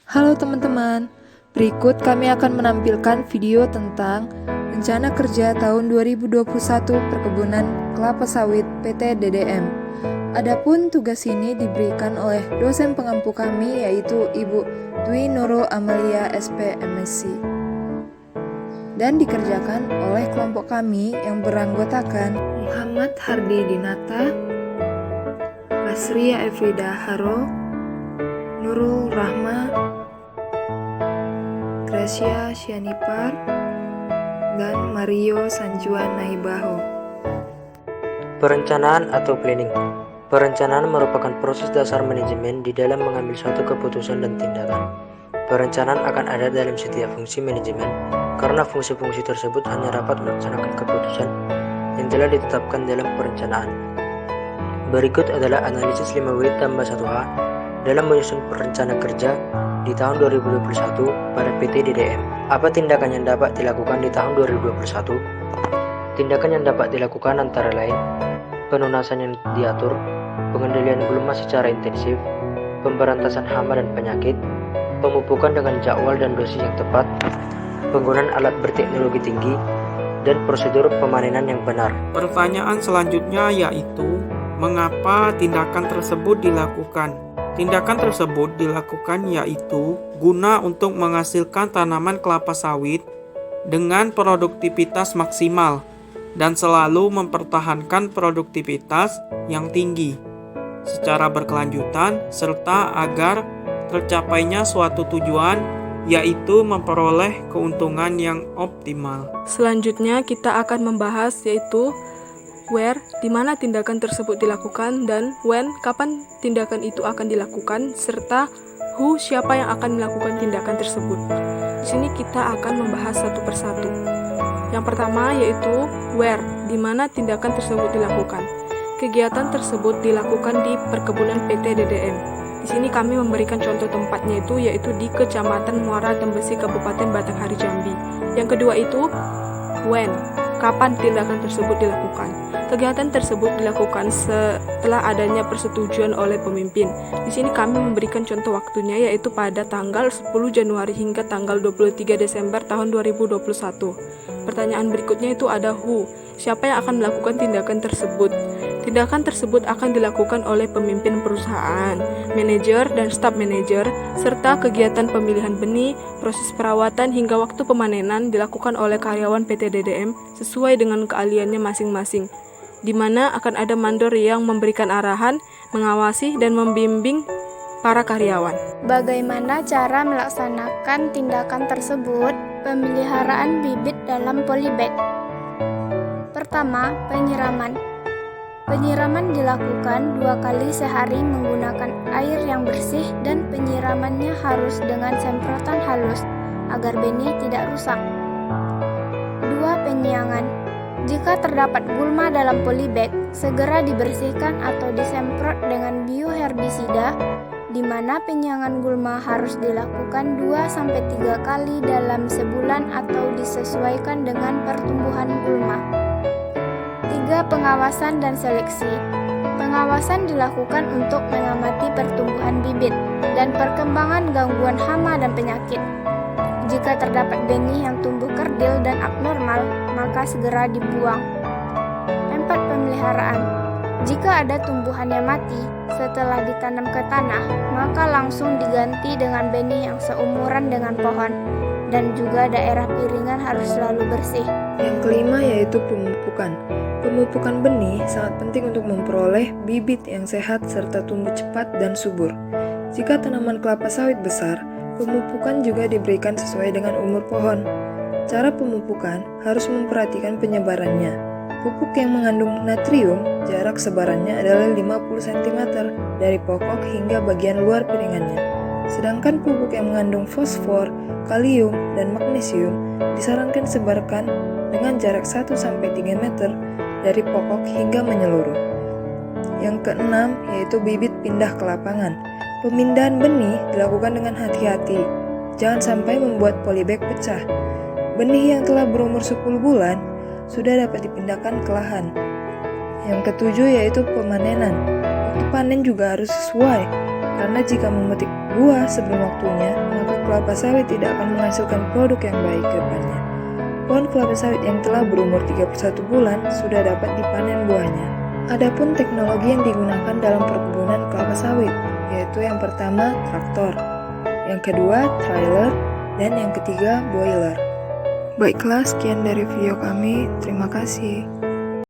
Halo teman-teman, berikut kami akan menampilkan video tentang Rencana Kerja tahun 2021 Perkebunan Kelapa Sawit PT DDM. Adapun tugas ini diberikan oleh dosen pengampu kami yaitu Ibu Dwi Nurul Amalia SP MSc dan dikerjakan oleh kelompok kami yang beranggotakan Muhammad Hardi Dinata, Basria Efrida Haro, Nurul Rahma, Gracia Sianipar, dan Mario Sanjuan Naibaho. Perencanaan atau planning. Perencanaan merupakan proses dasar manajemen di dalam mengambil suatu keputusan dan tindakan. Perencanaan akan ada dalam setiap fungsi manajemen karena fungsi-fungsi tersebut hanya dapat melaksanakan keputusan yang telah ditetapkan dalam perencanaan. Berikut adalah analisis 5W tambah 1H dalam menyusun rencana kerja di tahun 2021 pada PT DDM. Apa tindakan yang dapat dilakukan di tahun 2021? Tindakan yang dapat dilakukan antara lain penunasan yang diatur, pengendalian gulma secara intensif, pemberantasan hama dan penyakit, pemupukan dengan jadwal dan dosis yang tepat, penggunaan alat berteknologi tinggi, dan prosedur pemanenan yang benar. Pertanyaan selanjutnya yaitu, mengapa tindakan tersebut dilakukan? Tindakan tersebut dilakukan yaitu guna untuk menghasilkan tanaman kelapa sawit dengan produktivitas maksimal dan selalu mempertahankan produktivitas yang tinggi secara berkelanjutan serta agar tercapainya suatu tujuan yaitu memperoleh keuntungan yang optimal. Selanjutnya kita akan membahas yaitu where, di mana tindakan tersebut dilakukan, dan when, kapan tindakan itu akan dilakukan, serta who, siapa yang akan melakukan tindakan tersebut. Di sini kita akan membahas satu persatu. Yang pertama yaitu where, di mana tindakan tersebut dilakukan. Kegiatan tersebut dilakukan di perkebunan PT DDM. Di sini kami memberikan contoh tempatnya yaitu di Kecamatan Muara Tembesi, Kabupaten Batanghari, Jambi. Yang kedua itu when, kapan tindakan tersebut dilakukan. Kegiatan tersebut dilakukan setelah adanya persetujuan oleh pemimpin. Di sini kami memberikan contoh waktunya yaitu pada tanggal 10 Januari hingga tanggal 23 Desember tahun 2021. Pertanyaan berikutnya itu ada who, siapa yang akan melakukan tindakan tersebut. Tindakan tersebut akan dilakukan oleh pemimpin perusahaan, manajer dan staf manajer, serta kegiatan pemilihan benih, proses perawatan hingga waktu pemanenan dilakukan oleh karyawan PT DDM sesuai dengan keahliannya masing-masing, di mana akan ada mandor yang memberikan arahan, mengawasi, dan membimbing para karyawan. Bagaimana cara melaksanakan tindakan tersebut? Pemeliharaan bibit dalam polybag. Pertama, penyiraman. Penyiraman dilakukan 2 kali sehari menggunakan air yang bersih dan penyiramannya harus dengan semprotan halus agar benih tidak rusak. 2. Penyiangan. Jika terdapat gulma dalam polybag, segera dibersihkan atau disemprot dengan bioherbisida, di mana penyiangan gulma harus dilakukan 2-3 kali dalam sebulan atau disesuaikan dengan pertumbuhan gulma. 3. Pengawasan dan seleksi. Pengawasan dilakukan untuk mengamati pertumbuhan bibit dan perkembangan gangguan hama dan penyakit. Jika terdapat benih yang tumbuh kerdil dan abnormal, maka segera dibuang. 4. Pemeliharaan. Jika ada tumbuhan yang mati setelah ditanam ke tanah, maka langsung diganti dengan benih yang seumuran dengan pohon, dan juga daerah piringan harus selalu bersih. Yang kelima yaitu pemupukan. Pemupukan benih sangat penting untuk memperoleh bibit yang sehat serta tumbuh cepat dan subur. Jika tanaman kelapa sawit besar, pemupukan juga diberikan sesuai dengan umur pohon. Cara pemupukan harus memperhatikan penyebarannya. Pupuk yang mengandung natrium, jarak sebarannya adalah 50 cm dari pokok hingga bagian luar piringannya. Sedangkan pupuk yang mengandung fosfor, kalium, dan magnesium disarankan disebarkan dengan jarak 1-3 meter dari pokok hingga menyeluruh. Yang keenam yaitu bibit pindah ke lapangan. Pemindahan benih dilakukan dengan hati-hati. Jangan sampai membuat polybag pecah. Benih yang telah berumur 10 bulan sudah dapat dipindahkan ke lahan. Yang ketujuh yaitu pemanenan. Waktu panen juga harus sesuai, karena jika memetik buah sebelum waktunya, maka kelapa sawit tidak akan menghasilkan produk yang baik ke depannya. Pohon kelapa sawit yang telah berumur 31 bulan sudah dapat dipanen buahnya. Adapun teknologi yang digunakan dalam perkebunan kelapa sawit, yaitu yang pertama traktor, yang kedua trailer, dan yang ketiga boiler. Baiklah, sekian dari video kami. Terima kasih.